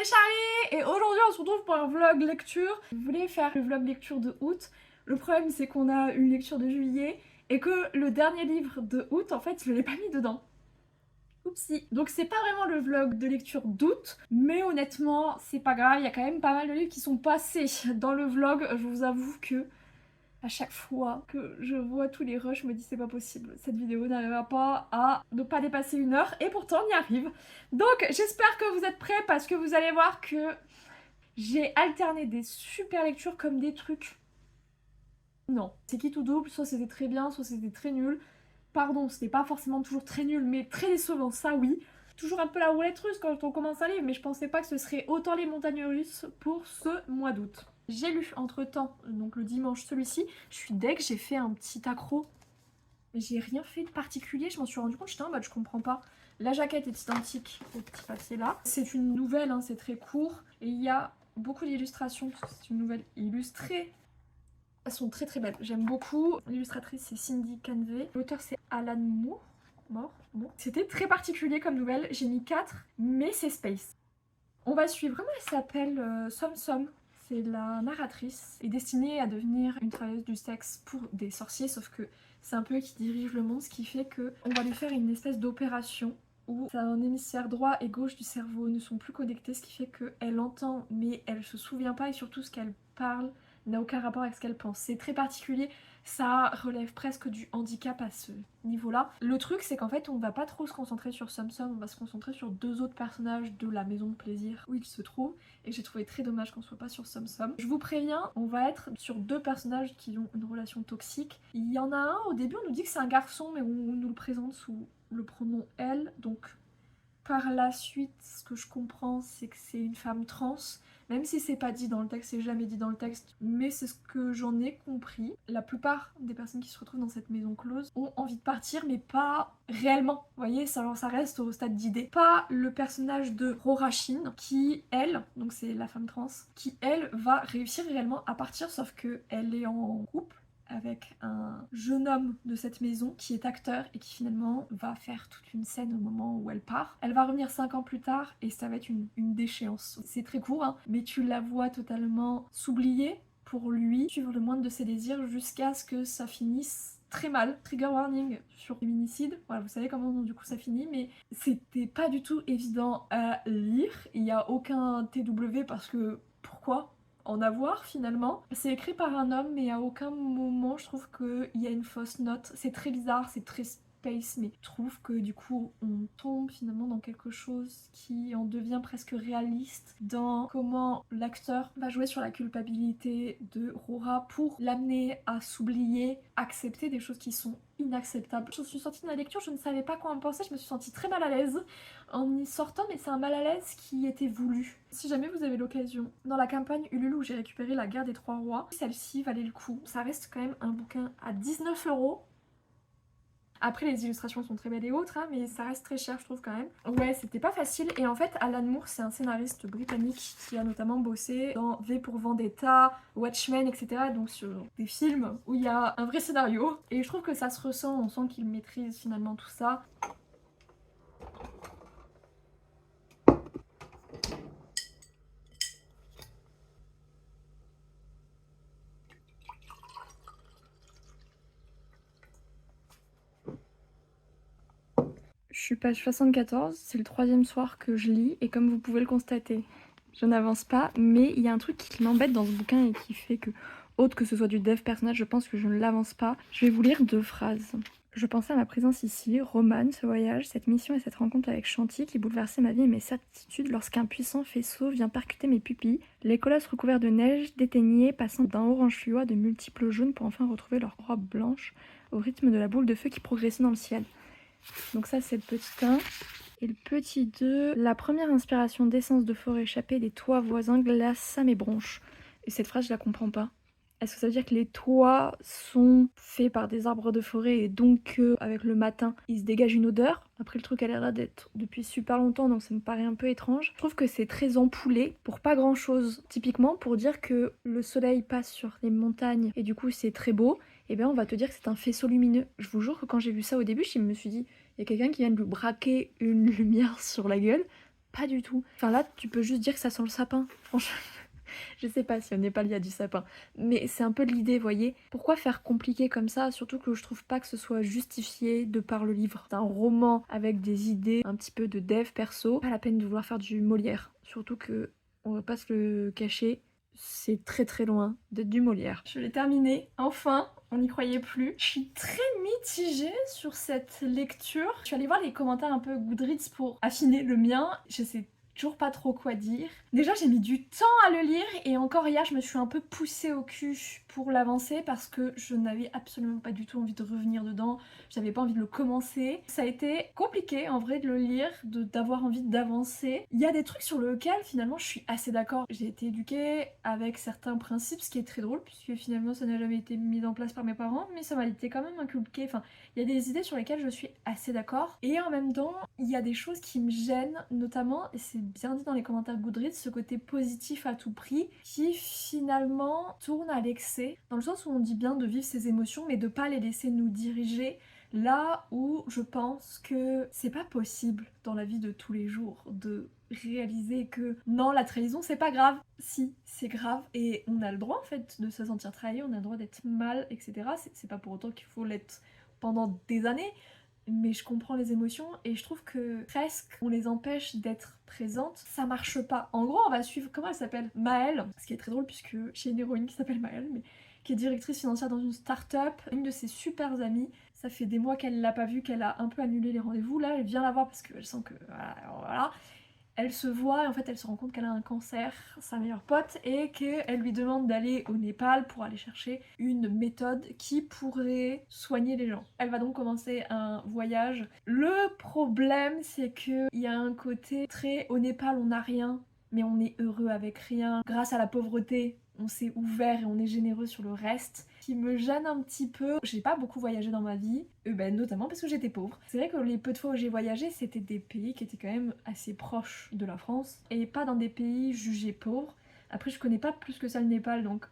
c'est Charlie et aujourd'hui on se retrouve pour un vlog lecture. Je voulais faire le vlog lecture de août. Le problème c'est qu'on a une lecture de juillet et que le dernier livre de août en fait je l'ai pas mis dedans. Oupsie. Donc c'est pas vraiment le vlog de lecture d'août, mais honnêtement c'est pas grave, il y a quand même pas mal de livres qui sont passés dans le vlog. Je vous avoue que à chaque fois que je vois tous les rushs, je me dis c'est pas possible, cette vidéo n'arrivera pas à ne pas dépasser 1 heure et pourtant on y arrive. Donc j'espère que vous êtes prêts parce que vous allez voir que j'ai alterné des super lectures comme des trucs. Non, c'est qui tout double, soit c'était très bien, soit c'était très nul. Pardon, c'était pas forcément toujours très nul, mais très décevant, ça oui. Toujours un peu la roulette russe quand on commence un livre, mais je pensais pas que ce serait autant les montagnes russes pour ce mois d'août. J'ai lu entre temps, donc le dimanche celui-ci, je suis deg, j'ai fait un petit accro. J'ai rien fait de particulier, je m'en suis rendu compte, j'étais en mode je comprends pas. La jaquette est identique au petit papier là. C'est une nouvelle, hein, c'est très court. Et il y a beaucoup d'illustrations, parce que c'est une nouvelle illustrée. Elles sont très très belles, j'aime beaucoup. L'illustratrice c'est Cindy Canvey. L'auteur c'est Alan Moore. Bon. C'était très particulier comme nouvelle, j'ai mis 4, mais c'est space. On va suivre, vraiment elle s'appelle Som Som. C'est la narratrice, est destinée à devenir une travailleuse du sexe pour des sorciers, sauf que c'est un peu eux qui dirigent le monde, ce qui fait que on va lui faire une espèce d'opération où un hémisphère droit et gauche du cerveau ne sont plus connectés, ce qui fait qu'elle entend mais elle se souvient pas et surtout ce qu'elle parle n'a aucun rapport avec ce qu'elle pense. C'est très particulier, ça relève presque du handicap à ce niveau-là. Le truc c'est qu'en fait on va pas trop se concentrer sur Som Som, on va se concentrer sur 2 autres personnages de la maison de plaisir où il se trouve et j'ai trouvé très dommage qu'on soit pas sur Som Som. Je vous préviens, on va être sur 2 personnages qui ont une relation toxique. Il y en a un, au début on nous dit que c'est un garçon mais on nous le présente sous le pronom elle, donc par la suite ce que je comprends c'est que c'est une femme trans, même si c'est pas dit dans le texte, c'est jamais dit dans le texte, mais c'est ce que j'en ai compris. La plupart des personnes qui se retrouvent dans cette maison close ont envie de partir mais pas réellement, vous voyez, ça reste au stade d'idée. Pas le personnage de Rorachine qui elle, donc c'est la femme trans, qui elle va réussir réellement à partir, sauf que elle est en couple avec un jeune homme de cette maison qui est acteur et qui finalement va faire toute une scène au moment où elle part. Elle va revenir 5 ans plus tard et ça va être une déchéance. C'est très court, hein, mais tu la vois totalement s'oublier pour lui, suivre le moindre de ses désirs jusqu'à ce que ça finisse très mal. Trigger warning sur féminicide, voilà, vous savez comment du coup ça finit, mais c'était pas du tout évident à lire. Il n'y a aucun TW parce que pourquoi en avoir finalement. C'est écrit par un homme mais à aucun moment je trouve qu'il y a une fausse note. C'est très bizarre, c'est très space, mais je trouve que du coup on tombe finalement dans quelque chose qui en devient presque réaliste dans comment l'acteur va jouer sur la culpabilité de Rora pour l'amener à s'oublier, accepter des choses qui sont inacceptables. Je suis sortie de la lecture, je ne savais pas quoi en penser, je me suis sentie très mal à l'aise en y sortant, mais c'est un mal à l'aise qui était voulu. Si jamais vous avez l'occasion, dans la campagne Ulule où j'ai récupéré La Guerre des Trois Rois, celle-ci valait le coup. Ça reste quand même un bouquin à 19 €. Après les illustrations sont très belles et autres, hein, mais ça reste très cher je trouve quand même. Ouais, c'était pas facile et en fait Alan Moore c'est un scénariste britannique qui a notamment bossé dans V pour Vendetta, Watchmen, etc. Donc sur des films où il y a un vrai scénario et je trouve que ça se ressent, on sent qu'il maîtrise finalement tout ça. Je suis page 74, c'est le 3e soir que je lis et comme vous pouvez le constater, je n'avance pas, mais il y a un truc qui m'embête dans ce bouquin et qui fait que, autre que ce soit du dev personnage, je pense que je ne l'avance pas. Je vais vous lire 2 phrases. Je pensais à ma présence ici, Romane, ce voyage, cette mission et cette rencontre avec Shanti qui bouleversait ma vie et mes certitudes lorsqu'un puissant faisceau vient percuter mes pupilles, les colosses recouverts de neige déteignaient, passant d'un orange fluo à de multiples jaunes pour enfin retrouver leur robe blanche au rythme de la boule de feu qui progressait dans le ciel. Donc ça c'est le petit 1. Et le petit 2, la première inspiration d'essence de forêt échappée des toits voisins glaça mes bronches. Et cette phrase je la comprends pas. Est-ce que ça veut dire que les toits sont faits par des arbres de forêt et donc avec le matin il se dégage une odeur? Après le truc a l'air là d'être depuis super longtemps donc ça me paraît un peu étrange. Je trouve que c'est très ampoulé pour pas grand chose. Typiquement pour dire que le soleil passe sur les montagnes et du coup c'est très beau, et bien on va te dire que c'est un faisceau lumineux. Je vous jure que quand j'ai vu ça au début je me suis dit il y a quelqu'un qui vient de lui braquer une lumière sur la gueule. pas du tout. Enfin là, tu peux juste dire que ça sent le sapin. Franchement, je sais pas si au Népal il y a du sapin. Mais c'est un peu l'idée, voyez. Pourquoi faire compliqué comme ça? Surtout que je trouve pas que ce soit justifié de par le livre. C'est un roman avec des idées, un petit peu de dev perso. Pas la peine de vouloir faire du Molière. Surtout que, on va pas se le cacher, c'est très très loin d'être du Molière. Je l'ai terminé, enfin, on n'y croyait plus. Je suis très mitigée sur cette lecture. Je suis allée voir les commentaires un peu Goodreads pour affiner le mien. Je sais toujours pas trop quoi dire. Déjà j'ai mis du temps à le lire et encore hier je me suis un peu poussée au cul pour l'avancer parce que je n'avais absolument pas du tout envie de revenir dedans, j'avais pas envie de le commencer. Ça a été compliqué en vrai de le lire, d'avoir envie d'avancer. Il y a des trucs sur lesquels finalement je suis assez d'accord. J'ai été éduquée avec certains principes, ce qui est très drôle puisque finalement ça n'a jamais été mis en place par mes parents, mais ça m'a été quand même inculqué. Enfin, il y a des idées sur lesquelles je suis assez d'accord et en même temps il y a des choses qui me gênent, notamment, et c'est bien dit dans les commentaires Goodreads, ce côté positif à tout prix qui finalement tourne à l'excès, dans le sens où on dit bien de vivre ses émotions mais de pas les laisser nous diriger, là où je pense que c'est pas possible dans la vie de tous les jours de réaliser que non, la trahison c'est pas grave. Si, c'est grave et on a le droit en fait de se sentir trahi, on a le droit d'être mal, etc. C'est pas pour autant qu'il faut l'être pendant des années, mais je comprends les émotions et je trouve que presque on les empêche d'être présentes, ça marche pas. En gros, on va suivre, comment elle s'appelle, Maëlle, ce qui est très drôle puisque j'ai une héroïne qui s'appelle Maëlle, mais qui est directrice financière dans une start-up, une de ses super amies. Ça fait des mois qu'elle l'a pas vue, qu'elle a un peu annulé les rendez-vous. Là, elle vient la voir parce qu'elle sent que voilà. Elle se voit et en fait elle se rend compte qu'elle a un cancer, sa meilleure pote, et qu'elle lui demande d'aller au Népal pour aller chercher une méthode qui pourrait soigner les gens. Elle va donc commencer un voyage. Le problème c'est qu'il y a un côté très au Népal on n'a rien, mais on est heureux avec rien. Grâce à la pauvreté, on s'est ouvert et on est généreux sur le reste, qui me gêne un petit peu. J'ai pas beaucoup voyagé dans ma vie, notamment parce que j'étais pauvre. C'est vrai que les peu de fois où j'ai voyagé, c'était des pays qui étaient quand même assez proches de la France, et pas dans des pays jugés pauvres. Après, je connais pas plus que ça le Népal, donc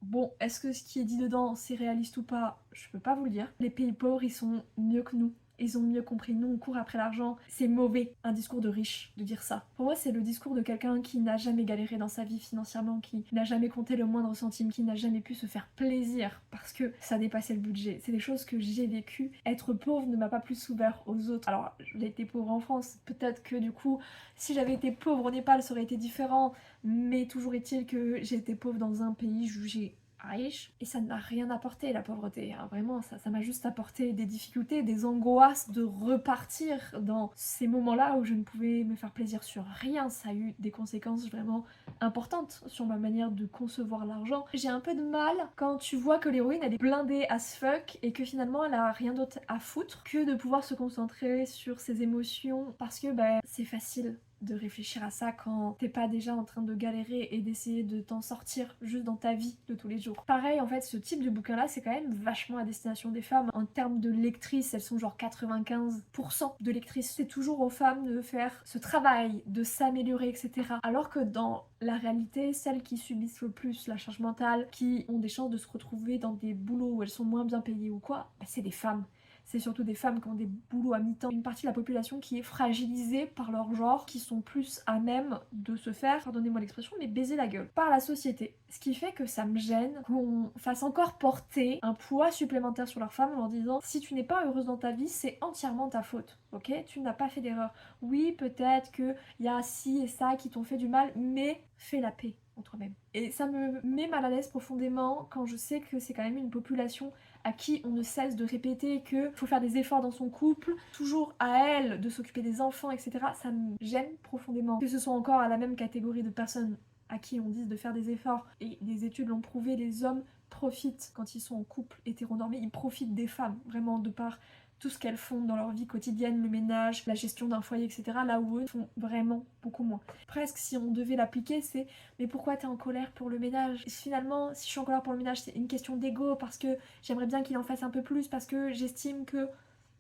bon, est-ce que ce qui est dit dedans, c'est réaliste ou pas? Je peux pas vous le dire. Les pays pauvres, ils sont mieux que nous. Ils ont mieux compris. Nous, on court après l'argent. C'est mauvais, un discours de riche, de dire ça. Pour moi, c'est le discours de quelqu'un qui n'a jamais galéré dans sa vie financièrement, qui n'a jamais compté le moindre centime, qui n'a jamais pu se faire plaisir parce que ça dépassait le budget. C'est des choses que j'ai vécues. Être pauvre ne m'a pas plus ouvert aux autres. Alors, j'ai été pauvre en France. Peut-être que du coup, si j'avais été pauvre au Népal, ça aurait été différent. Mais toujours est-il que j'ai été pauvre dans un pays jugé riche et ça ne m'a rien apporté la pauvreté, hein. Vraiment ça m'a juste apporté des difficultés, des angoisses de repartir dans ces moments-là où je ne pouvais me faire plaisir sur rien. Ça a eu des conséquences vraiment importantes sur ma manière de concevoir l'argent. J'ai un peu de mal quand tu vois que l'héroïne elle est blindée as fuck et que finalement elle a rien d'autre à foutre que de pouvoir se concentrer sur ses émotions parce que c'est facile de réfléchir à ça quand t'es pas déjà en train de galérer et d'essayer de t'en sortir juste dans ta vie de tous les jours. Pareil, en fait, ce type de bouquin là c'est quand même vachement à destination des femmes. En termes de lectrices, elles sont genre 95% de lectrices. C'est toujours aux femmes de faire ce travail, de s'améliorer, etc. Alors que dans la réalité, celles qui subissent le plus la charge mentale, qui ont des chances de se retrouver dans des boulots où elles sont moins bien payées ou quoi, c'est des femmes. C'est surtout des femmes qui ont des boulots à mi-temps. Une partie de la population qui est fragilisée par leur genre, qui sont plus à même de se faire, pardonnez-moi l'expression, mais baiser la gueule par la société. Ce qui fait que ça me gêne qu'on fasse encore porter un poids supplémentaire sur leurs femmes en leur disant si tu n'es pas heureuse dans ta vie, c'est entièrement ta faute, ok? Tu n'as pas fait d'erreur. Oui, peut-être qu'il y a ci et ça qui t'ont fait du mal, mais fais la paix en toi-même. Et ça me met mal à l'aise profondément quand je sais que c'est quand même une population à qui on ne cesse de répéter qu'il faut faire des efforts dans son couple, toujours à elle de s'occuper des enfants, etc. Ça me gêne profondément. Que ce soit encore à la même catégorie de personnes à qui on dise de faire des efforts, et les études l'ont prouvé, les hommes profitent quand ils sont en couple hétéronormé, ils profitent des femmes, vraiment de par tout ce qu'elles font dans leur vie quotidienne, le ménage, la gestion d'un foyer, etc. Là où eux font vraiment beaucoup moins. Presque si on devait l'appliquer, c'est mais pourquoi t'es en colère pour le ménage? Et finalement, si je suis en colère pour le ménage, c'est une question d'ego parce que j'aimerais bien qu'il en fasse un peu plus, parce que j'estime que...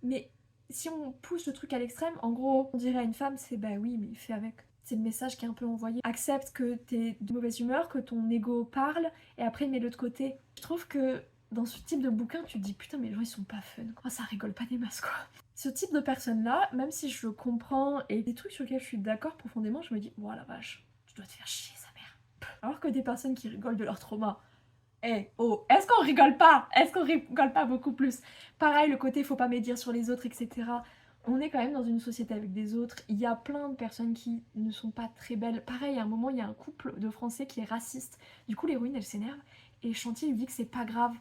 Mais si on pousse le truc à l'extrême, en gros, on dirait à une femme, c'est bah oui, mais fais avec. C'est le message qui est un peu envoyé. Accepte que t'es de mauvaise humeur, que ton ego parle, et après mets-le de côté. Je trouve que dans ce type de bouquin, tu te dis putain, mais les gens ils sont pas fun, quoi. Ça rigole pas des masses, quoi. Ce type de personne-là, même si je le comprends et des trucs sur lesquels je suis d'accord profondément, je me dis, oh la vache, tu dois te faire chier, sa mère. Alors que des personnes qui rigolent de leur trauma, oh, est-ce qu'on rigole pas? Est-ce qu'on rigole pas beaucoup plus? Pareil, le côté faut pas médire sur les autres, etc. On est quand même dans une société avec des autres. Il y a plein de personnes qui ne sont pas très belles. Pareil, à un moment, il y a un couple de Français qui est raciste. Du coup, l'héroïne, elle s'énerve. Et Chantier lui dit que c'est pas grave,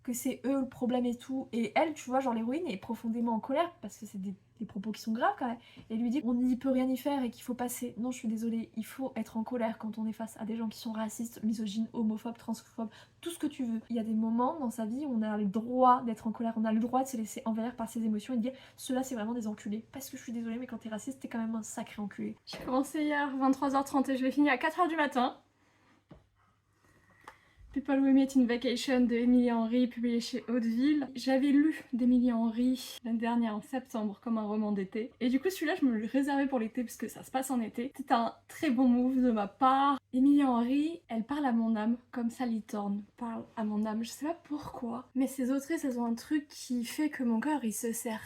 que c'est eux le problème et tout. Et elle, tu vois, genre l'héroïne est profondément en colère parce que c'est des propos qui sont graves quand même. Et lui dit qu'on n'y peut rien y faire et qu'il faut passer. Non, je suis désolée, il faut être en colère quand on est face à des gens qui sont racistes, misogynes, homophobes, transphobes, tout ce que tu veux. Il y a des moments dans sa vie où on a le droit d'être en colère, on a le droit de se laisser envahir par ses émotions et de dire ceux-là c'est vraiment des enculés. Parce que je suis désolée, mais quand t'es raciste, t'es quand même un sacré enculé. J'ai commencé hier 23h30 et je l'ai fini à 4h du matin. People We Meet in Vacation de Emily Henry, publié chez Hauteville. J'avais lu d'Emily Henry l'année dernière en septembre comme un roman d'été. Et du coup celui-là je me le réservais pour l'été parce que ça se passe en été. C'est un très bon move de ma part. Emily Henry, elle parle à mon âme comme Sally Thorne parle à mon âme. Je sais pas pourquoi, mais ces autrices elles ont un truc qui fait que mon cœur il se serre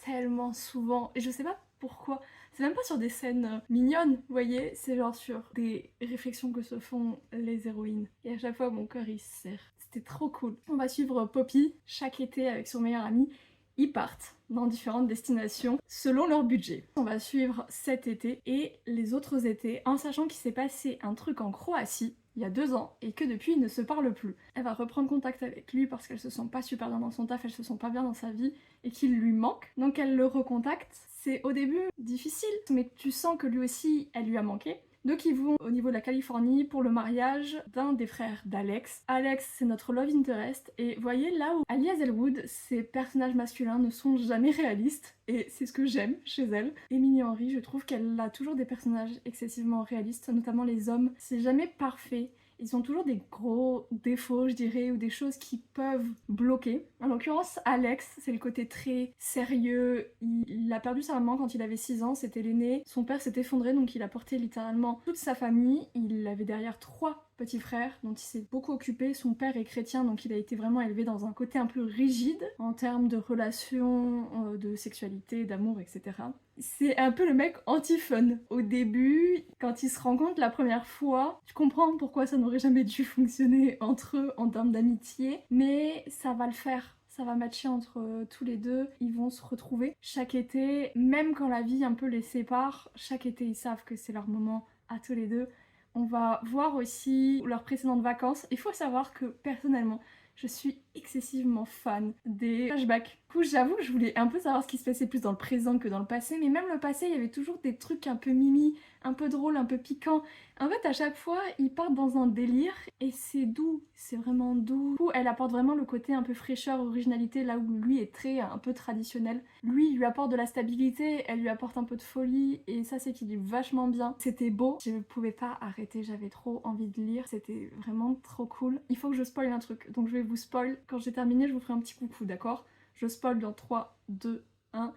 tellement souvent. Et je sais pas pourquoi. C'est même pas sur des scènes mignonnes, vous voyez, c'est genre sur des réflexions que se font les héroïnes. Et à chaque fois, mon cœur il se serre. C'était trop cool. On va suivre Poppy chaque été avec son meilleur ami. Ils partent dans différentes destinations selon leur budget. On va suivre cet été et les autres étés en sachant qu'il s'est passé un truc en Croatie il y a 2 ans et que depuis ils ne se parlent plus. Elle va reprendre contact avec lui parce qu'elle se sent pas super bien dans son taf, elle se sent pas bien dans sa vie et qu'il lui manque. Donc elle le recontacte. C'est au début difficile, mais tu sens que lui aussi, elle lui a manqué. Donc ils vont au niveau de la Californie pour le mariage d'un des frères d'Alex. Alex, c'est notre love interest. Et voyez, là où Ali Hazelwood, ses personnages masculins ne sont jamais réalistes. Et c'est ce que j'aime chez elle. Emily Henry, je trouve qu'elle a toujours des personnages excessivement réalistes, notamment les hommes. C'est jamais parfait. Ils ont toujours des gros défauts, je dirais, ou des choses qui peuvent bloquer. En l'occurrence, Alex, c'est le côté très sérieux. Il a perdu sa maman quand il avait 6 ans, c'était l'aîné. Son père s'est effondré, donc il a porté littéralement toute sa famille. Il avait derrière 3 petits frères dont il s'est beaucoup occupé. Son père est chrétien, donc il a été vraiment élevé dans un côté un peu rigide en termes de relations, de sexualité, d'amour, etc. C'est un peu le mec anti-fun. Au début, quand ils se rencontrent la première fois, je comprends pourquoi ça n'aurait jamais dû fonctionner entre eux en termes d'amitié, mais ça va le faire. Ça va matcher entre tous les deux, ils vont se retrouver chaque été, même quand la vie un peu les sépare, chaque été ils savent que c'est leur moment à tous les deux. On va voir aussi leurs précédentes vacances. Il faut savoir que personnellement, je suis excessivement fan des flashbacks. Du coup, j'avoue que je voulais un peu savoir ce qui se passait plus dans le présent que dans le passé, mais même le passé, il y avait toujours des trucs un peu mimi, un peu drôles, un peu piquants. En fait, à chaque fois, ils partent dans un délire et c'est doux, c'est vraiment doux. Du coup, elle apporte vraiment le côté un peu fraîcheur, originalité, là où lui est très un peu traditionnel. Lui, il lui apporte de la stabilité, elle lui apporte un peu de folie et ça s'équilibre vachement bien. C'était beau, je ne pouvais pas arrêter, j'avais trop envie de lire, c'était vraiment trop cool. Il faut que je spoil un truc, donc je vais vous spoil. Quand j'ai terminé, je vous ferai un petit coucou, d'accord? Je spoil dans 3, 2, 1.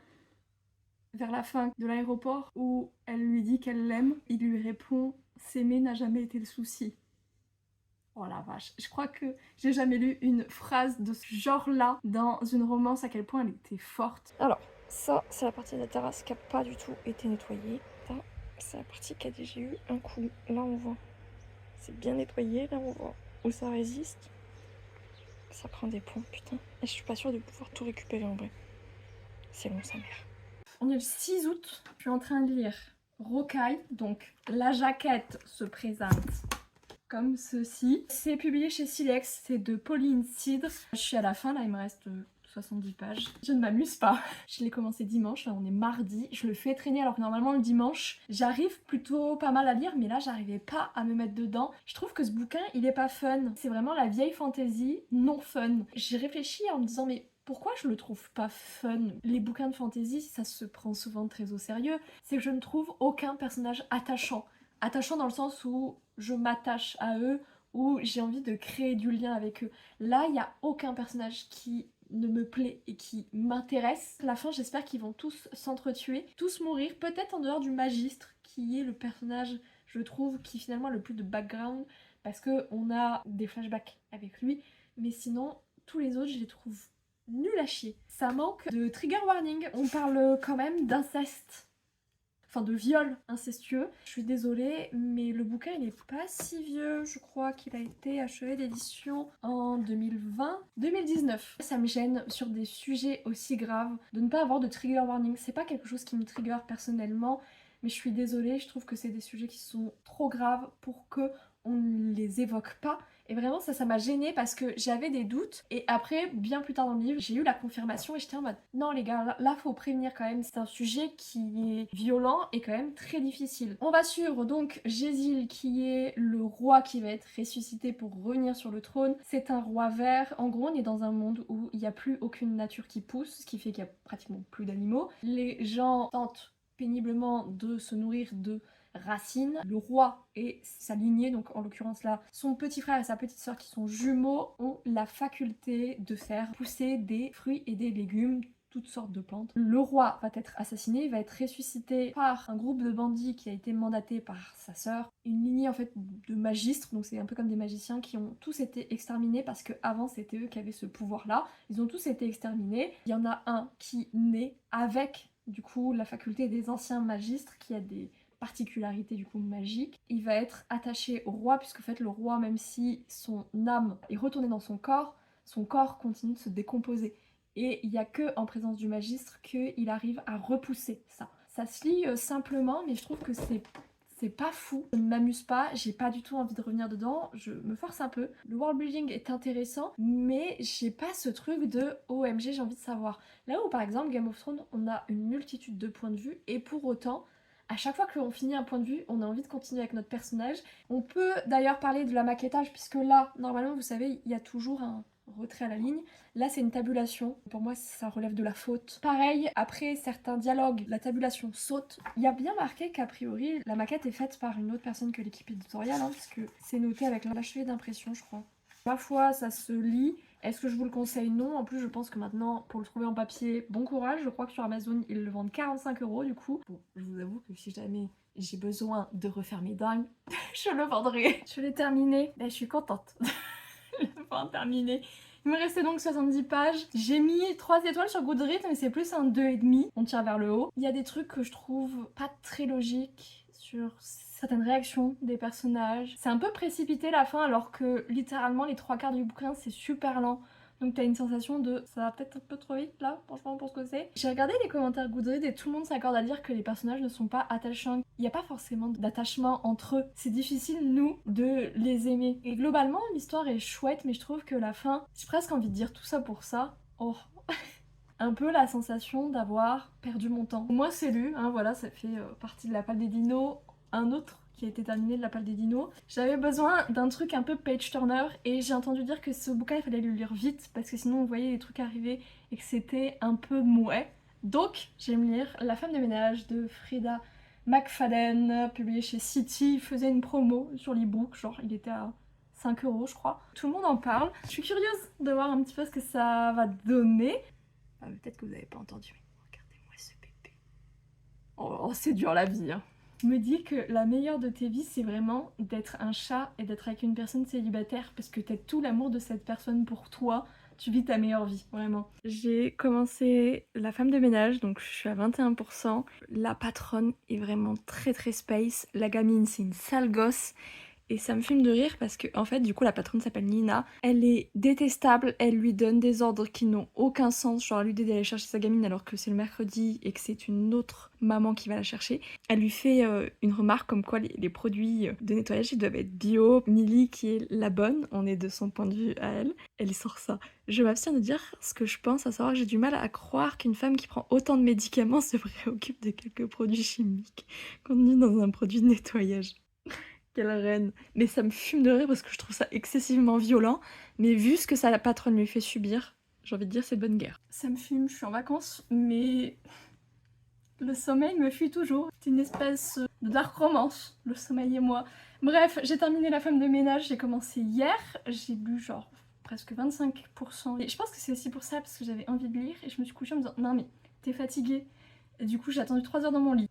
Vers la fin de l'aéroport où elle lui dit qu'elle l'aime, il lui répond s'aimer n'a jamais été le souci. Oh la vache, je crois que j'ai jamais lu une phrase de ce genre-là dans une romance, à quel point elle était forte. Alors, ça, c'est la partie de la terrasse qui n'a pas du tout été nettoyée. Ça, c'est la partie qui a déjà eu un coup. Là, on voit, c'est bien nettoyé. Là, on voit où ça résiste. Ça prend des points, putain. Et je suis pas sûre de pouvoir tout récupérer en vrai. C'est long, sa mère. On est le 6 août, je suis en train de lire Rocaille, donc la jaquette se présente comme ceci. C'est publié chez Silex, c'est de Pauline Cidre. Je suis à la fin, là il me reste 70 pages. Je ne m'amuse pas. Je l'ai commencé dimanche, là on est mardi. Je le fais traîner alors que normalement le dimanche, j'arrive plutôt pas mal à lire, mais là j'arrivais pas à me mettre dedans. Je trouve que ce bouquin, il est pas fun. C'est vraiment la vieille fantasy non fun. J'ai réfléchi en me disant mais pourquoi je le trouve pas fun? Les bouquins de fantasy, ça se prend souvent très au sérieux. C'est que je ne trouve aucun personnage attachant. Attachant dans le sens où je m'attache à eux, où j'ai envie de créer du lien avec eux. Là, il n'y a aucun personnage qui ne me plaît et qui m'intéresse. À la fin, j'espère qu'ils vont tous s'entretuer, tous mourir, peut-être en dehors du magistre, qui est le personnage, je trouve, qui finalement a le plus de background, parce qu'on a des flashbacks avec lui, mais sinon tous les autres je les trouve nuls à chier. Ça manque de trigger warning, on parle quand même d'inceste. Enfin de viol incestueux. Je suis désolée, mais le bouquin il est pas si vieux. Je crois qu'il a été achevé d'édition en 2019. Ça me gêne sur des sujets aussi graves de ne pas avoir de trigger warning. C'est pas quelque chose qui me trigger personnellement, mais je suis désolée, je trouve que c'est des sujets qui sont trop graves pour que on ne les évoque pas. Et vraiment ça m'a gênée parce que j'avais des doutes et après, bien plus tard dans le livre, j'ai eu la confirmation et j'étais en mode non les gars, là faut prévenir quand même, c'est un sujet qui est violent et quand même très difficile. On va suivre donc Jézil qui est le roi qui va être ressuscité pour revenir sur le trône. C'est un roi vert. En gros on est dans un monde où il n'y a plus aucune nature qui pousse, ce qui fait qu'il y a pratiquement plus d'animaux. Les gens tentent péniblement de se nourrir de racines. Le roi et sa lignée, donc en l'occurrence là, son petit frère et sa petite sœur qui sont jumeaux, ont la faculté de faire pousser des fruits et des légumes, toutes sortes de plantes. Le roi va être assassiné, il va être ressuscité par un groupe de bandits qui a été mandaté par sa sœur. Une lignée en fait de magistres, donc c'est un peu comme des magiciens qui ont tous été exterminés parce que avant c'était eux qui avaient ce pouvoir là. Ils ont tous été exterminés. Il y en a un qui naît avec du coup la faculté des anciens magistres qui a des particularité du coup magique. Il va être attaché au roi puisque en fait le roi, même si son âme est retournée dans son corps continue de se décomposer. Et il n'y a que en présence du magistre qu'il arrive à repousser ça. Ça se lit simplement, mais je trouve que c'est pas fou, je ne m'amuse pas, j'ai pas du tout envie de revenir dedans, je me force un peu. Le world building est intéressant, mais j'ai pas ce truc de OMG, j'ai envie de savoir. Là où par exemple Game of Thrones, on a une multitude de points de vue, et pour autant, à chaque fois que l'on finit un point de vue, on a envie de continuer avec notre personnage. On peut d'ailleurs parler de la maquettage, puisque là, normalement, vous savez, il y a toujours un retrait à la ligne. Là, c'est une tabulation. Pour moi, ça relève de la faute. Pareil, après certains dialogues, la tabulation saute. Il y a bien marqué qu'a priori, la maquette est faite par une autre personne que l'équipe éditoriale, hein, parce que c'est noté avec l'achevé d'impression, je crois. Ma foi, ça se lit. Est-ce que je vous le conseille? Non. En plus, je pense que maintenant, pour le trouver en papier, bon courage. Je crois que sur Amazon, ils le vendent 45 € du coup. Bon, je vous avoue que si jamais j'ai besoin de refaire mes dingues, je le vendrai. Je l'ai terminé. Ben, je suis contente de l'avoir terminé. Il me restait donc 70 pages. J'ai mis 3 étoiles sur Goodreads, mais c'est plus un 2,5. On tire vers le haut. Il y a des trucs que je trouve pas très logiques sur certaines réactions des personnages. C'est un peu précipité la fin, alors que littéralement les 3 quarts du bouquin c'est super lent. Donc t'as une sensation de ça va peut-être un peu trop vite là, franchement pour ce que c'est. J'ai regardé les commentaires Goodreads et tout le monde s'accorde à dire que les personnages ne sont pas attachants. Il n'y a pas forcément d'attachement entre eux. C'est difficile, nous, de les aimer. Et globalement, l'histoire est chouette, mais je trouve que la fin, j'ai presque envie de dire tout ça pour ça. Oh, un peu la sensation d'avoir perdu mon temps. Moi c'est lu, hein, voilà, ça fait partie de la palle des dinos. Un autre qui a été terminé de la palle des dinos. J'avais besoin d'un truc un peu page turner et j'ai entendu dire que ce bouquin il fallait le lire vite parce que sinon on voyait les trucs arriver et que c'était un peu mouais. Donc j'aime lire La femme de ménage de Frida McFadden, publié chez City. Il faisait une promo sur l'ebook, genre il était à 5 € je crois. Tout le monde en parle. Je suis curieuse de voir un petit peu ce que ça va donner. Ah, peut-être que vous n'avez pas entendu. Regardez-moi ce bébé. Oh, c'est dur la vie, hein. Je me dis que la meilleure de tes vies, c'est vraiment d'être un chat et d'être avec une personne célibataire parce que t'as tout l'amour de cette personne pour toi. Tu vis ta meilleure vie, vraiment. J'ai commencé La femme de ménage, donc je suis à 21%. La patronne est vraiment très très space. La gamine, c'est une sale gosse. Et ça me fume de rire parce que, en fait, du coup, la patronne s'appelle Nina. Elle est détestable, elle lui donne des ordres qui n'ont aucun sens. Genre, elle lui dit d'aller chercher sa gamine alors que c'est le mercredi et que c'est une autre maman qui va la chercher. Elle lui fait une remarque comme quoi les produits de nettoyage ils doivent être bio. Millie, qui est la bonne, on est de son point de vue à elle, elle sort ça. Je m'abstiens de dire ce que je pense, à savoir que j'ai du mal à croire qu'une femme qui prend autant de médicaments se préoccupe de quelques produits chimiques contenus dans un produit de nettoyage. Quelle reine. Mais ça me fume de rire parce que je trouve ça excessivement violent. Mais vu ce que sa patronne lui fait subir, j'ai envie de dire c'est bonne guerre. Ça me fume, je suis en vacances, mais le sommeil me fuit toujours. C'est une espèce de dark romance, le sommeil et moi. Bref, j'ai terminé La femme de ménage, j'ai commencé hier. J'ai lu genre presque 25%. Et je pense que c'est aussi pour ça, parce que j'avais envie de lire. Et je me suis couchée en me disant non mais t'es fatiguée. Et du coup j'ai attendu 3 heures dans mon lit.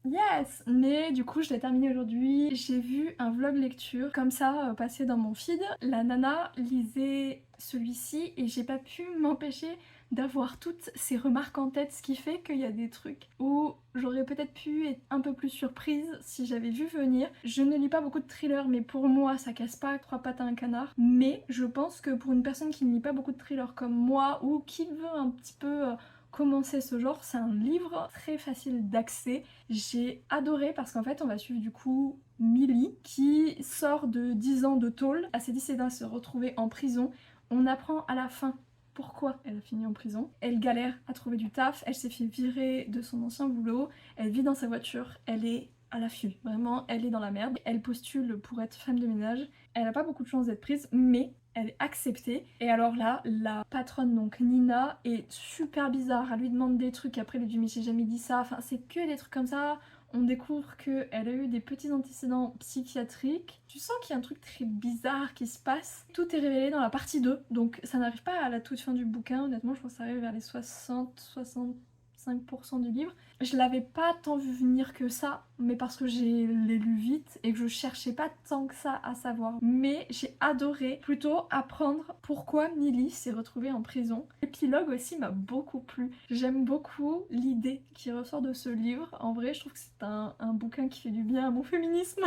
Yes! Mais du coup, je l'ai terminé aujourd'hui. J'ai vu un vlog lecture comme ça passer dans mon feed. La nana lisait celui-ci et j'ai pas pu m'empêcher d'avoir toutes ces remarques en tête, ce qui fait qu'il y a des trucs où j'aurais peut-être pu être un peu plus surprise si j'avais vu venir. Je ne lis pas beaucoup de thrillers, mais pour moi ça casse pas trois pattes à un canard. Mais je pense que pour une personne qui ne lit pas beaucoup de thrillers comme moi ou qui veut un petit peu commencer ce genre, c'est un livre très facile d'accès. J'ai adoré parce qu'en fait on va suivre du coup Millie qui sort de 10 ans de tôle. À ses 17 ans, elle se retrouver en prison. On apprend à la fin pourquoi elle a fini en prison. Elle galère à trouver du taf, elle s'est fait virer de son ancien boulot, elle vit dans sa voiture, elle est à l'affût, vraiment elle est dans la merde. Elle postule pour être femme de ménage, elle a pas beaucoup de chance d'être prise, mais elle est acceptée. Et alors là, la patronne, donc Nina, est super bizarre, elle lui demande des trucs, après elle lui dit mais j'ai jamais dit ça, enfin c'est que des trucs comme ça. On découvre qu'elle a eu des petits antécédents psychiatriques. Tu sens qu'il y a un truc très bizarre qui se passe. Tout est révélé dans la partie 2, donc ça n'arrive pas à la toute fin du bouquin. Honnêtement, je pense que ça arrive vers les 60-65% du livre. Je l'avais pas tant vu venir que ça, mais parce que l'ai lu vite et que je cherchais pas tant que ça à savoir. Mais j'ai adoré plutôt apprendre pourquoi Millie s'est retrouvée en prison. L'épilogue aussi m'a beaucoup plu. J'aime beaucoup l'idée qui ressort de ce livre. En vrai, je trouve que c'est un bouquin qui fait du bien à mon féminisme.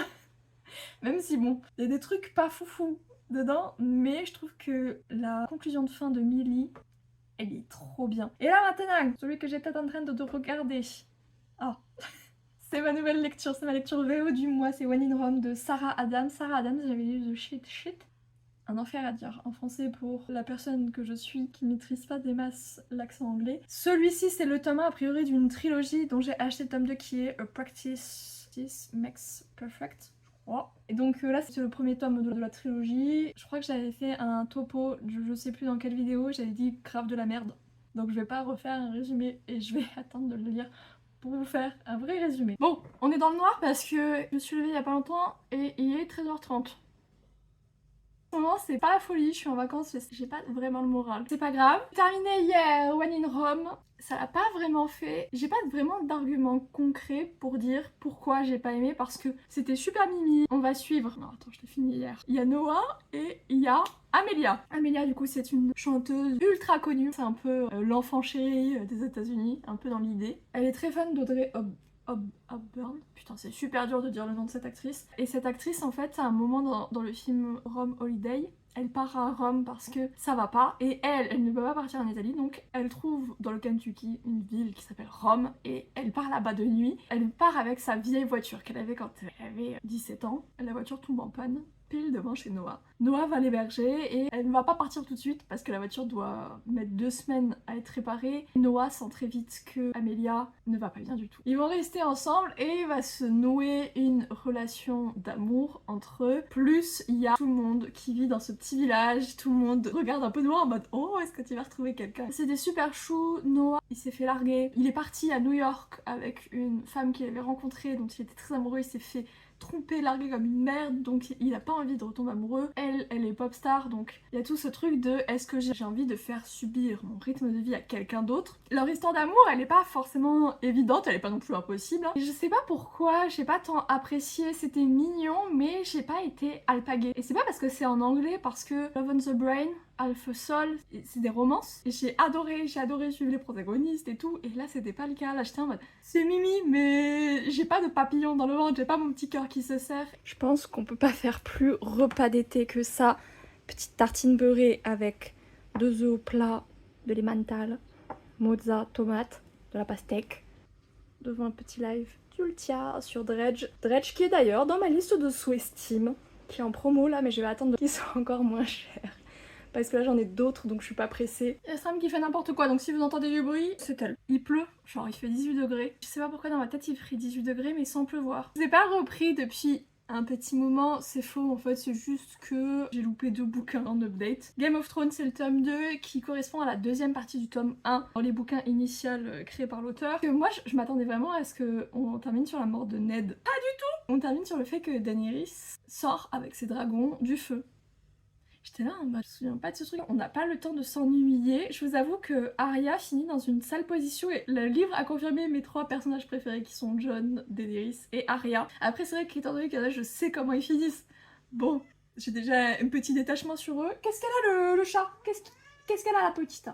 Même si bon, il y a des trucs pas foufou dedans, mais je trouve que la conclusion de fin de Millie, elle est trop bien. Et là maintenant, celui que j'étais en train de regarder. Ah, c'est ma nouvelle lecture, c'est ma lecture VO du mois, c'est One in Rome de Sarah Adams. Sarah Adams, j'avais lu The Shit. Un enfer à dire en français pour la personne que je suis qui maîtrise pas des masses l'accent anglais. Celui-ci, c'est le tome 1 a priori d'une trilogie dont j'ai acheté le tome 2 qui est A Practice Makes Perfect. Et donc là c'est le premier tome de la trilogie. Je crois que j'avais fait un topo, je sais plus dans quelle vidéo, j'avais dit grave de la merde. Donc je vais pas refaire un résumé et je vais attendre de le lire pour vous faire un vrai résumé. Bon, on est dans le noir parce que je me suis levée il y a pas longtemps et il est 13h30. En ce moment c'est pas la folie, je suis en vacances, j'ai pas vraiment le moral. C'est pas grave. Terminé hier One in Rome, ça l'a pas vraiment fait. J'ai pas vraiment d'arguments concrets pour dire pourquoi j'ai pas aimé parce que c'était super mimi. On va suivre. Non attends, je l'ai fini hier. Il y a Noah et il y a Amelia. Amelia du coup c'est une chanteuse ultra connue, c'est un peu l'enfant chéri des États-Unis, un peu dans l'idée. Elle est très fan d'Audrey Hepburn. Putain, c'est super dur de dire le nom de cette actrice. Et cette actrice, en fait, à un moment dans le film Rome Holiday, elle part à Rome parce que ça va pas. Et elle ne peut pas partir en Italie, donc elle trouve dans le Kentucky une ville qui s'appelle Rome et elle part là-bas de nuit. Elle part avec sa vieille voiture qu'elle avait quand elle avait 17 ans. La voiture tombe en panne pile devant chez Noah. Noah va l'héberger et elle ne va pas partir tout de suite parce que la voiture doit mettre 2 semaines à être réparée. Noah sent très vite que Amelia ne va pas bien du tout. Ils vont rester ensemble et il va se nouer une relation d'amour entre eux. Plus il y a tout le monde qui vit dans ce petit village, tout le monde regarde un peu Noah en mode oh est-ce que tu vas retrouver quelqu'un. C'est des super choux. Noah il s'est fait larguer, il est parti à New York avec une femme qu'il avait rencontrée dont il était très amoureux, il s'est fait trompé, largué comme une merde, donc il a pas envie de retomber amoureux. Elle est pop star, donc il y a tout ce truc de est-ce que j'ai envie de faire subir mon rythme de vie à quelqu'un d'autre. Leur histoire d'amour, elle est pas forcément évidente, elle est pas non plus impossible. Et je sais pas pourquoi, j'ai pas tant apprécié, c'était mignon, mais j'ai pas été alpaguée. Et c'est pas parce que c'est en anglais, parce que Love on the Brain, Alpha Sol, c'est des romances et j'ai adoré suivre les protagonistes et tout, et là c'était pas le cas. Là j'étais en mode c'est mimi mais j'ai pas de papillon dans le ventre, j'ai pas mon petit cœur qui se serre. Je pense qu'on peut pas faire plus repas d'été que ça. Petite tartine beurrée avec 2 œufs au plat, de l'emmental, mozza, tomate, de la pastèque, devant un petit live d'Ultia sur Dredge qui est d'ailleurs dans ma liste de sous-estime, qui est en promo là, mais je vais attendre qu'il soit encore moins cher parce que là j'en ai d'autres donc je suis pas pressée. Il y a Sam qui fait n'importe quoi, donc si vous entendez du bruit, c'est elle. Il pleut, genre il fait 18 degrés. Je sais pas pourquoi dans ma tête il ferait 18 degrés mais sans pleuvoir. Je l'ai pas repris depuis un petit moment, c'est faux en fait, c'est juste que j'ai loupé 2 bouquins en update. Game of Thrones c'est le tome 2 qui correspond à la deuxième partie du tome 1 dans les bouquins initiaux créés par l'auteur. Moi je m'attendais vraiment à ce qu'on termine sur la mort de Ned. Pas du tout. On termine sur le fait que Daenerys sort avec ses dragons du feu. J'étais là, bah, je me souviens pas de ce truc. On n'a pas le temps de s'ennuyer. Je vous avoue que Arya finit dans une sale position et le livre a confirmé mes 3 personnages préférés qui sont Jon, Daenerys et Arya. Après, c'est vrai qu'étant donné qu'il y en a, je sais comment ils finissent. Bon, j'ai déjà un petit détachement sur eux. Qu'est-ce qu'elle a le chat? Qu'est-ce qu'elle a la petite?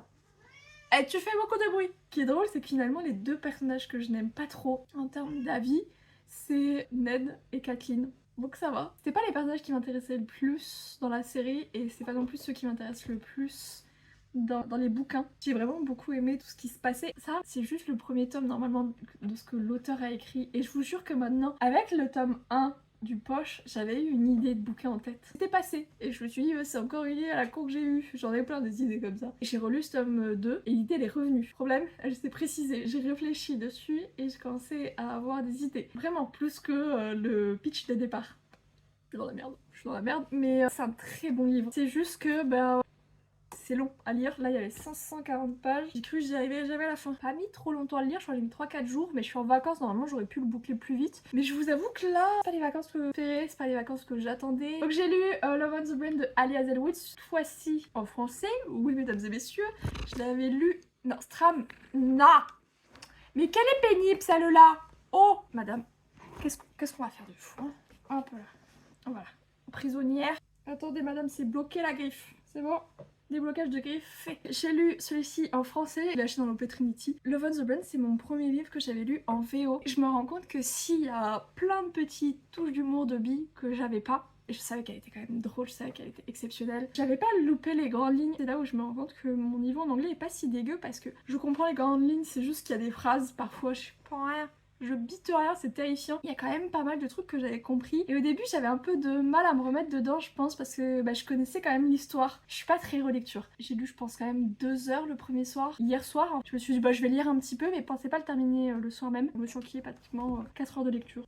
Eh, tu fais beaucoup de bruit. Ce qui est drôle, c'est que finalement, les 2 personnages que je n'aime pas trop en termes d'avis, c'est Ned et Catelyn. Donc ça va. C'était pas les personnages qui m'intéressaient le plus dans la série et c'est pas non plus ceux qui m'intéressent le plus dans les bouquins. J'ai vraiment beaucoup aimé tout ce qui se passait. Ça, c'est juste le premier tome normalement de ce que l'auteur a écrit et je vous jure que maintenant, avec le tome 1 du poche, j'avais eu une idée de bouquin en tête. C'était passé et je me suis dit c'est encore une idée à la con que j'ai eue. J'en ai plein des idées comme ça. Et j'ai relu ce tome 2 et l'idée elle est revenue. Problème, elle s'est précisée. J'ai réfléchi dessus et j'ai commencé à avoir des idées. Vraiment plus que le pitch de départ. Je suis dans la merde. Je suis dans la merde. Mais c'est un très bon livre. C'est juste que c'est long à lire, là il y avait 540 pages, j'ai cru que j'y arriverais jamais à la fin. Pas mis trop longtemps à le lire, je crois que j'ai mis 3-4 jours, mais je suis en vacances, normalement j'aurais pu le boucler plus vite. Mais je vous avoue que là, c'est pas les vacances que je préférais, c'est pas les vacances que j'attendais. Donc j'ai lu Love on the Brain de Ali Hazelwood, cette fois-ci en français, oui mesdames et messieurs, je l'avais lu... Non, Stram, non. Mais quelle est pénible celle-là. Oh, madame, qu'est-ce qu'on va faire de fou hein. Hop là, voilà, prisonnière. Attendez madame, c'est bloqué la griffe, c'est bon. Déblocage de griffes fait. J'ai lu celui-ci en français, je l'ai acheté dans l'Opé Trinity. Love on the Brain, c'est mon premier livre que j'avais lu en VO. Je me rends compte que s'il y a plein de petites touches d'humour de Bee que j'avais pas, et je savais qu'elle était quand même drôle, je savais qu'elle était exceptionnelle. J'avais pas loupé les grandes lignes. C'est là où je me rends compte que mon niveau en anglais est pas si dégueu parce que je comprends les grandes lignes, c'est juste qu'il y a des phrases, parfois je comprends rien. Je bite rien, c'est terrifiant. Il y a quand même pas mal de trucs que j'avais compris. Et au début, j'avais un peu de mal à me remettre dedans, je pense, parce que je connaissais quand même l'histoire. Je suis pas très relecture. J'ai lu, je pense, quand même 2 heures le premier soir. Hier soir, hein, je me suis dit, je vais lire un petit peu, mais pensais pas le terminer le soir même. Je me suis enquillée pratiquement 4 heures de lecture.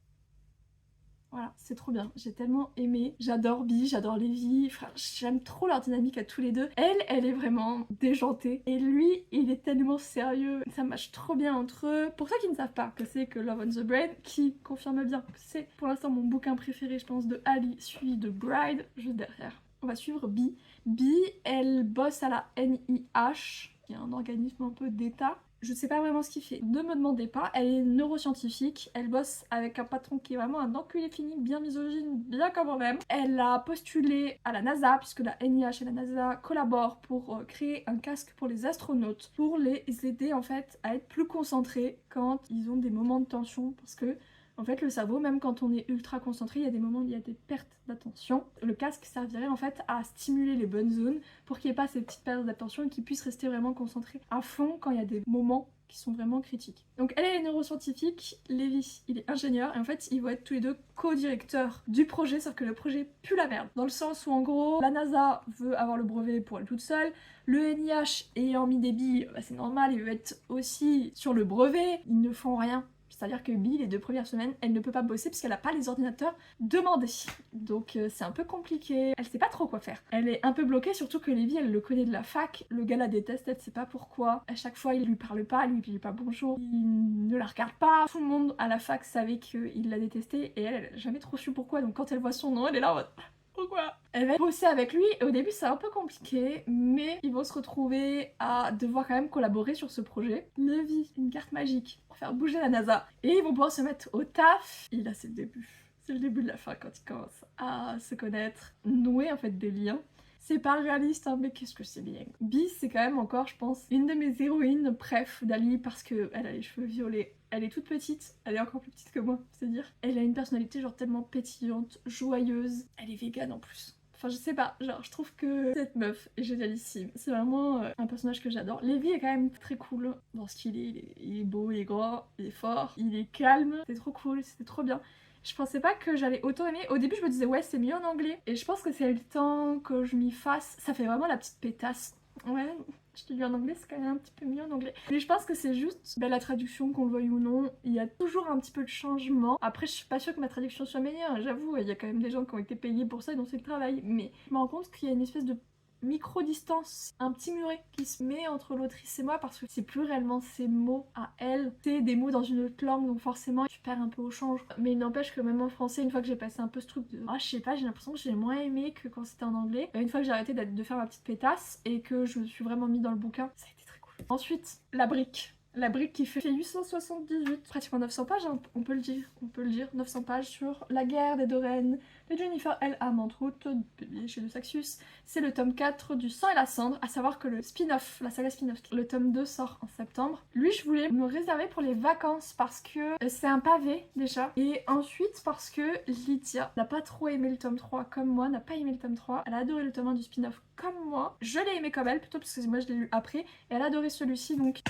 Voilà, c'est trop bien. J'ai tellement aimé. J'adore Bee, j'adore Lévi. Enfin, j'aime trop leur dynamique à tous les deux. Elle est vraiment déjantée. Et lui, il est tellement sérieux. Ça marche trop bien entre eux. Pour ceux qui ne savent pas que c'est que Love on the Brain, qui confirme bien que c'est pour l'instant mon bouquin préféré, je pense, de Ali, suivi de Bride, juste derrière. On va suivre Bee. Bee, elle bosse à la NIH, qui est un organisme un peu d'État. Je sais pas vraiment ce qu'il fait, ne me demandez pas, elle est neuroscientifique, elle bosse avec un patron qui est vraiment un enculé fini, bien misogyne, bien comme moi-même. Elle a postulé à la NASA, puisque la NIH et la NASA collaborent pour créer un casque pour les astronautes, pour les aider en fait à être plus concentrés quand ils ont des moments de tension, parce que en fait, le cerveau, même quand on est ultra concentré, il y a des moments où il y a des pertes d'attention. Le casque servirait en fait à stimuler les bonnes zones pour qu'il n'y ait pas ces petites pertes d'attention et qu'ils puissent rester vraiment concentrés à fond quand il y a des moments qui sont vraiment critiques. Donc elle est neuroscientifique, Lévi il est ingénieur et en fait ils vont être tous les deux co-directeurs du projet, sauf que le projet pue la merde. Dans le sens où en gros la NASA veut avoir le brevet pour elle toute seule, le NIH ayant mis des billes, c'est normal, il veut être aussi sur le brevet, ils ne font rien. C'est-à-dire que Bee, les 2 premières semaines, elle ne peut pas bosser parce qu'elle n'a pas les ordinateurs demandés. Donc c'est un peu compliqué. Elle sait pas trop quoi faire. Elle est un peu bloquée, surtout que Lévi, elle le connaît de la fac. Le gars la déteste, elle sait pas pourquoi. À chaque fois, il lui parle pas, lui dit pas bonjour. Il ne la regarde pas. Tout le monde à la fac savait qu'il la détestait et elle a jamais trop su pourquoi. Donc quand elle voit son nom, elle est là en mode... Pourquoi? Elle va bosser avec lui et au début c'est un peu compliqué, mais ils vont se retrouver à devoir quand même collaborer sur ce projet. Lévi, une carte magique pour faire bouger la NASA. Et ils vont pouvoir se mettre au taf. Et là c'est le début. C'est le début de la fin quand ils commencent à se connaître, nouer en fait des liens. C'est pas réaliste, hein, mais qu'est-ce que c'est bien. Bee, c'est quand même encore, je pense, une de mes héroïnes préf d'Ali parce qu'elle a les cheveux violets. Elle est toute petite, elle est encore plus petite que moi, c'est dire. Elle a une personnalité genre tellement pétillante, joyeuse. Elle est végane en plus. Enfin, je sais pas, genre, je trouve que cette meuf est génialissime. C'est vraiment un personnage que j'adore. Lévi est quand même très cool dans ce qu'il est. Il est beau, il est grand, il est fort, il est calme. C'est trop cool, c'était trop bien. Je pensais pas que j'allais autant aimer. Au début, je me disais, ouais, c'est mieux en anglais. Et je pense que c'est le temps que je m'y fasse. Ça fait vraiment la petite pétasse. Ouais, je te dis en anglais, c'est quand même un petit peu mieux en anglais. Mais je pense que c'est juste la traduction, qu'on le veuille ou non. Il y a toujours un petit peu de changement. Après, je suis pas sûre que ma traduction soit meilleure. J'avoue, il y a quand même des gens qui ont été payés pour ça et donc c'est le travail. Mais je me rends compte qu'il y a une espèce de micro-distance, un petit muret qui se met entre l'autrice et moi parce que c'est plus réellement ses mots à elle, c'est des mots dans une autre langue donc forcément tu perds un peu au change. Mais il n'empêche que même en français, une fois que j'ai passé un peu ce truc de je sais pas, j'ai l'impression que j'ai moins aimé que quand c'était en anglais. Une fois que j'ai arrêté de faire ma petite pétasse et que je me suis vraiment mis dans le bouquin, ça a été très cool. Ensuite, la brique. La brique qui fait 878, pratiquement 900 pages, hein, on peut le dire, 900 pages sur La guerre des deux reines de Jennifer L. Armentrout, publié chez De Saxus. C'est le tome 4 du sang et la cendre, à savoir que le spin-off, la saga spin-off, le tome 2 sort en septembre. Lui, je voulais me réserver pour les vacances parce que c'est un pavé déjà, et ensuite parce que Lydia n'a pas trop aimé le tome 3 comme moi, n'a pas aimé le tome 3, elle a adoré le tome 1 du spin-off comme moi. Je l'ai aimé comme elle, plutôt parce que moi je l'ai lu après, et elle a adoré celui-ci, donc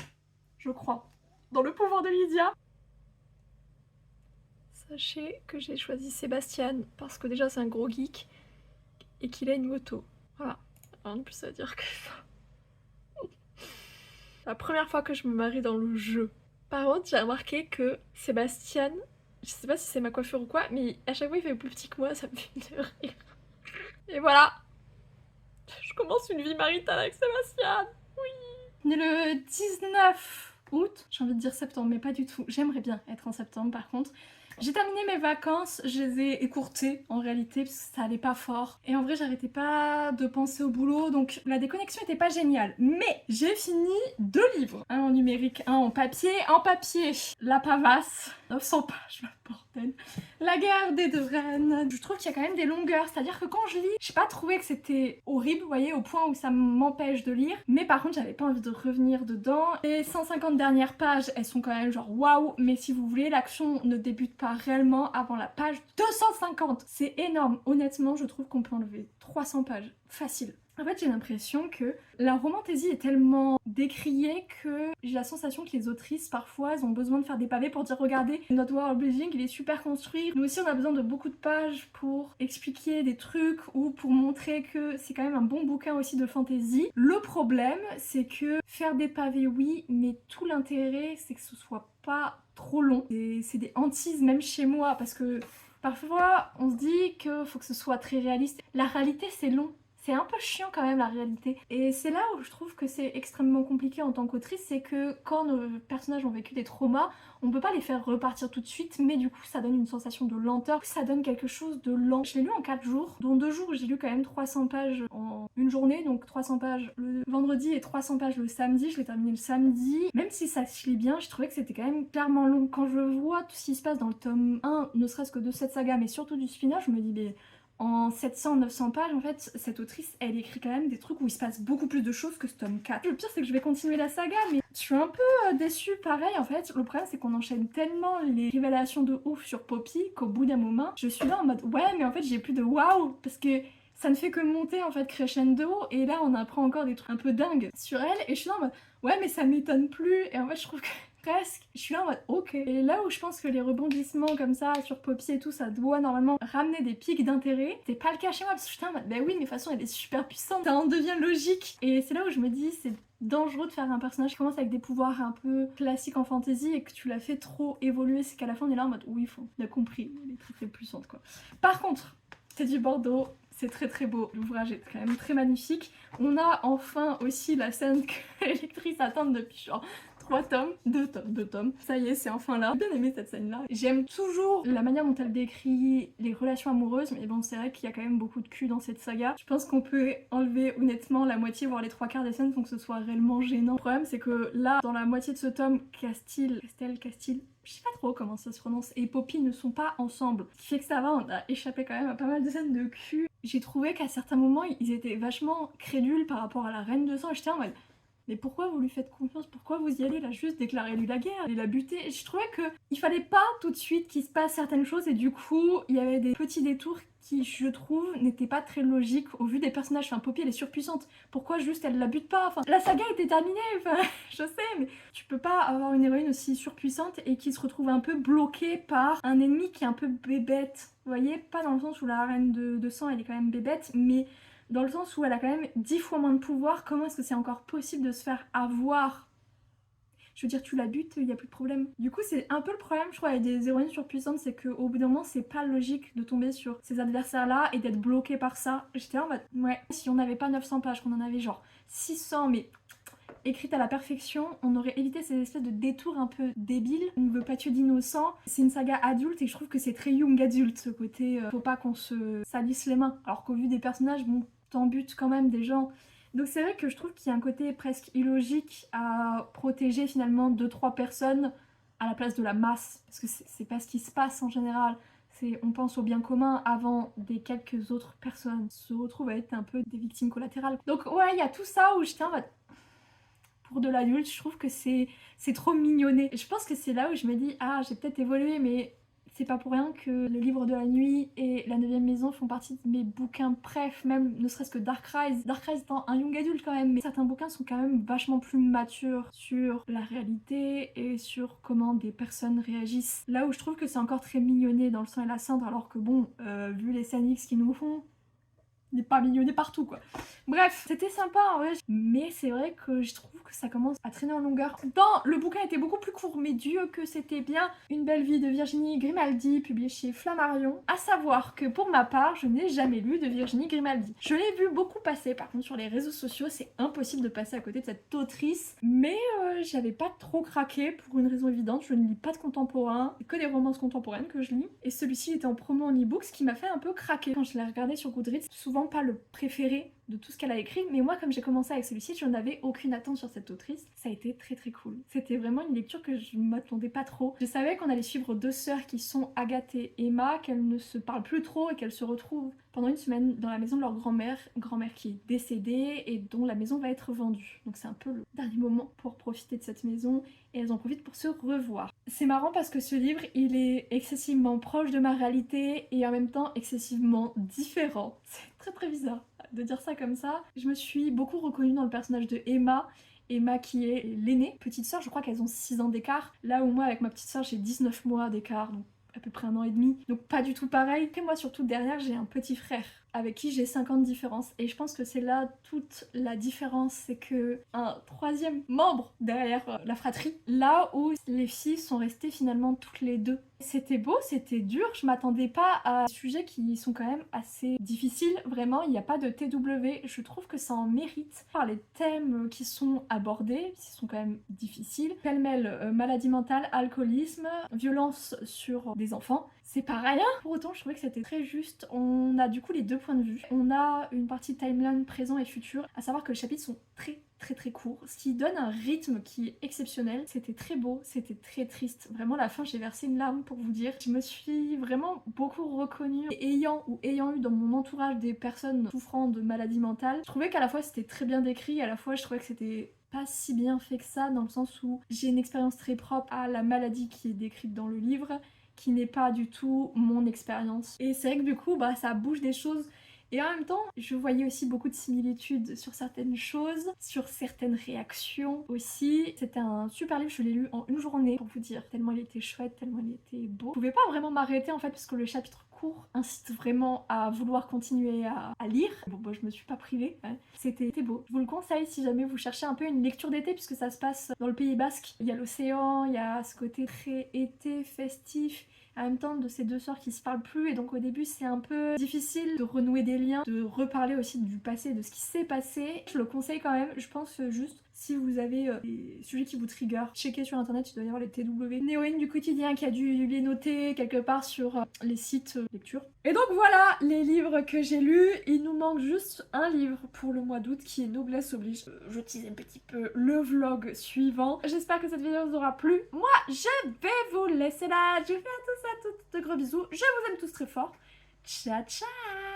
je crois dans le pouvoir de Lydia. Sachez que j'ai choisi Sébastien parce que déjà c'est un gros geek et qu'il a une moto. Voilà, rien de plus à dire que ça. La première fois que je me marie dans le jeu. Par contre, j'ai remarqué que Sébastien, je sais pas si c'est ma coiffure ou quoi, mais à chaque fois il fait plus petit que moi, ça me fait de rire. Et voilà, je commence une vie maritale avec Sébastien. Oui. Né le 19 août, j'ai envie de dire septembre, mais pas du tout. J'aimerais bien être en septembre par contre. J'ai terminé mes vacances, je les ai écourtées en réalité parce que ça allait pas fort. Et en vrai j'arrêtais pas de penser au boulot donc la déconnexion était pas géniale. Mais j'ai fini 2 livres. Un en numérique, un en papier. En papier, La Pavasse, 900 pages, le bordel. La guerre des deux reines. Je trouve qu'il y a quand même des longueurs, c'est-à-dire que quand je lis, j'ai pas trouvé que c'était horrible, vous voyez, au point où ça m'empêche de lire. Mais par contre j'avais pas envie de revenir dedans. Les 150 dernières pages, elles sont quand même genre waouh, mais si vous voulez, l'action ne débute pas réellement avant la page 250. C'est énorme. Honnêtement, je trouve qu'on peut enlever 300 pages. Facile. En fait, j'ai l'impression que la romantaisie est tellement décriée que j'ai la sensation que les autrices, parfois, elles ont besoin de faire des pavés pour dire regardez, notre world building, il est super construit. Nous aussi, on a besoin de beaucoup de pages pour expliquer des trucs ou pour montrer que c'est quand même un bon bouquin aussi de fantasy. Le problème, c'est que faire des pavés, oui, mais tout l'intérêt, c'est que ce soit pas trop long. Et c'est des hantises, même chez moi, parce que parfois, on se dit qu'il faut que ce soit très réaliste. La réalité, c'est long. C'est un peu chiant quand même la réalité. Et c'est là où je trouve que c'est extrêmement compliqué en tant qu'autrice, c'est que quand nos personnages ont vécu des traumas, on peut pas les faire repartir tout de suite, mais du coup ça donne une sensation de lenteur, ça donne quelque chose de lent. Je l'ai lu en 4 jours, dont 2 jours j'ai lu quand même 300 pages en une journée, donc 300 pages le vendredi et 300 pages le samedi, je l'ai terminé le samedi. Même si ça se lit bien, je trouvais que c'était quand même clairement long. Quand je vois tout ce qui se passe dans le tome 1, ne serait-ce que de cette saga, mais surtout du spin-off, je me dis mais en 700-900 pages, en fait, cette autrice, elle écrit quand même des trucs où il se passe beaucoup plus de choses que ce tome 4. Le pire, c'est que je vais continuer la saga, mais je suis un peu déçue. Pareil, en fait, le problème, c'est qu'on enchaîne tellement les révélations de ouf sur Poppy qu'au bout d'un moment, je suis là en mode ouais, mais en fait, j'ai plus de waouh, parce que ça ne fait que monter, en fait, crescendo, et là, on apprend encore des trucs un peu dingues sur elle, et je suis là en mode ouais, mais ça m'étonne plus, et en fait, je trouve que presque, je suis là en mode ok. Et là où je pense que les rebondissements comme ça sur Poppy et tout, ça doit normalement ramener des pics d'intérêt, c'est pas le cas chez moi parce que je suis en mode bah oui, mais de toute façon elle est super puissante, ça en devient logique. Et c'est là où je me dis c'est dangereux de faire un personnage qui commence avec des pouvoirs un peu classiques en fantasy et que tu l'as fait trop évoluer, c'est qu'à la fin on est là en mode oui, on a compris, elle est très très puissante quoi. Par contre, c'est du Bordeaux. C'est très très beau, l'ouvrage est quand même très magnifique. On a enfin aussi la scène que les lectrices attendent depuis genre 3 tomes, 2 tomes. Ça y est, c'est enfin là. J'ai bien aimé cette scène-là. J'aime toujours la manière dont elle décrit les relations amoureuses, mais bon, c'est vrai qu'il y a quand même beaucoup de cul dans cette saga. Je pense qu'on peut enlever honnêtement la moitié, voire les 3 quarts des scènes sans que ce soit réellement gênant. Le problème, c'est que là, dans la moitié de ce tome, Castile, je sais pas trop comment ça se prononce, et Poppy ne sont pas ensemble. Ce qui fait que ça va, on a échappé quand même à pas mal de scènes de cul. J'ai trouvé qu'à certains moments, ils étaient vachement crédules par rapport à la Reine de Sang, et j'étais en mode mais pourquoi vous lui faites confiance? Pourquoi vous y allez là? Juste déclarez-lui la guerre et la buter. Et je trouvais que il fallait pas tout de suite qu'il se passe certaines choses et du coup il y avait des petits détours qui, je trouve, n'étaient pas très logiques au vu des personnages. Enfin, Poppy elle est surpuissante. Pourquoi juste elle la bute pas? Enfin, la saga était terminée. Enfin, je sais, mais tu peux pas avoir une héroïne aussi surpuissante et qui se retrouve un peu bloquée par un ennemi qui est un peu bébête. Vous voyez? Pas dans le sens où la Reine de Sang elle est quand même bébête, mais dans le sens où elle a quand même 10 fois moins de pouvoir. Comment est-ce que c'est encore possible de se faire avoir? Je veux dire, tu la butes, il y a plus de problème. Du coup, c'est un peu le problème, je trouve, avec des héroïnes surpuissantes, c'est qu'au bout d'un moment, c'est pas logique de tomber sur ces adversaires-là et d'être bloqué par ça. J'étais en mode, ouais, si on n'avait pas 900 pages, qu'on en avait genre 600, mais écrite à la perfection, on aurait évité ces espèces de détours un peu débiles. On ne veut pas tuer d'innocents. C'est une saga adulte et je trouve que c'est très young adulte, ce côté faut pas qu'on se salisse les mains. Alors qu'au vu des personnages, bon, t'en butes quand même des gens. Donc c'est vrai que je trouve qu'il y a un côté presque illogique à protéger finalement 2-3 personnes à la place de la masse. Parce que c'est pas ce qui se passe en général. On pense au bien commun avant des quelques autres personnes se retrouvent à être un peu des victimes collatérales. Donc ouais, il y a tout ça où j'étais en mode... Pour de l'adulte, je trouve que c'est trop mignonné. Et je pense que c'est là où je me dis, ah, j'ai peut-être évolué, mais c'est pas pour rien que Le Livre de la Nuit et La 9e Maison font partie de mes bouquins préf, même ne serait-ce que Dark Rise. Dark Rise étant un young adulte quand même, mais certains bouquins sont quand même vachement plus matures sur la réalité et sur comment des personnes réagissent. Là où je trouve que c'est encore très mignonné dans Le Sang et la Cendre, alors que bon, vu les scènes X qu'ils nous font, n'est pas mignonné partout quoi. Bref, c'était sympa en vrai, mais c'est vrai que je trouve que ça commence à traîner en longueur. Le bouquin était beaucoup plus court, mais Dieu que c'était bien. Une belle vie de Virginie Grimaldi, publié chez Flammarion. À savoir que pour ma part, je n'ai jamais lu de Virginie Grimaldi. Je l'ai vu beaucoup passer, par contre sur les réseaux sociaux, c'est impossible de passer à côté de cette autrice, mais j'avais pas trop craqué pour une raison évidente, je ne lis pas de contemporain, que des romances contemporaines que je lis, et celui-ci était en promo en e-book, ce qui m'a fait un peu craquer quand je l'ai regardé sur Goodreads. Souvent pas le préféré de tout ce qu'elle a écrit, mais moi comme j'ai commencé avec celui-ci, je n'avais aucune attente sur cette autrice. Ça a été très très cool. C'était vraiment une lecture que je ne m'attendais pas trop. Je savais qu'on allait suivre deux sœurs qui sont Agathe et Emma, qu'elles ne se parlent plus trop et qu'elles se retrouvent pendant une semaine dans la maison de leur grand-mère qui est décédée et dont la maison va être vendue. Donc c'est un peu le dernier moment pour profiter de cette maison et elles en profitent pour se revoir. C'est marrant parce que ce livre, il est excessivement proche de ma réalité et en même temps excessivement différent. C'est très très bizarre de dire ça comme ça. Je me suis beaucoup reconnue dans le personnage de Emma qui est l'aînée, petite sœur, je crois qu'elles ont 6 ans d'écart, là où moi avec ma petite sœur j'ai 19 mois d'écart, donc à peu près 1 an et demi, donc pas du tout pareil. Et moi surtout derrière j'ai un petit frère avec qui j'ai 5 ans de différence et je pense que c'est là toute la différence, c'est que un troisième membre derrière la fratrie, là où les filles sont restées finalement toutes les deux. C'était beau, c'était dur, je m'attendais pas à des sujets qui sont quand même assez difficiles, vraiment il n'y a pas de TW, je trouve que ça en mérite par les thèmes qui sont abordés, qui sont quand même difficiles, pêle-mêle maladie mentale, alcoolisme, violence sur des enfants. C'est pas rien. Pour autant, je trouvais que c'était très juste. On a du coup les deux points de vue. On a une partie timeline présent et futur, à savoir que les chapitres sont très très courts, ce qui donne un rythme qui est exceptionnel. C'était très beau, c'était très triste. Vraiment, à la fin, j'ai versé une larme pour vous dire. Je me suis vraiment beaucoup reconnue. Et ayant eu dans mon entourage des personnes souffrant de maladies mentales, je trouvais qu'à la fois c'était très bien décrit, à la fois je trouvais que c'était pas si bien fait que ça, dans le sens où j'ai une expérience très propre à la maladie qui est décrite dans le livre, qui n'est pas du tout mon expérience. Et c'est vrai que du coup, ça bouge des choses. Et en même temps, je voyais aussi beaucoup de similitudes sur certaines choses, sur certaines réactions aussi. C'était un super livre, je l'ai lu en une journée, pour vous dire, tellement il était chouette, tellement il était beau. Je pouvais pas vraiment m'arrêter en fait, parce que le chapitre court incite vraiment à vouloir continuer à lire. Bon, je me suis pas privée, hein. C'était beau. Je vous le conseille si jamais vous cherchez un peu une lecture d'été, puisque ça se passe dans le Pays Basque. Il y a l'océan, il y a ce côté très été, festif, en même temps de ces deux sœurs qui se parlent plus, et donc au début c'est un peu difficile de renouer des liens, de reparler aussi du passé, de ce qui s'est passé. Je le conseille quand même, je pense juste si vous avez des sujets qui vous trigger, checkez sur internet, il doit y avoir les TW. Une héroïne du quotidien qui a dû les noter quelque part sur les sites lecture. Et donc voilà les livres que j'ai lus. Il nous manque juste un livre pour le mois d'août qui est Noblesse oblige. Je tease un petit peu le vlog suivant. J'espère que cette vidéo vous aura plu. Moi je vais vous laisser là. Je vous fais à tous et à toutes de gros bisous. Je vous aime tous très fort. Ciao ciao.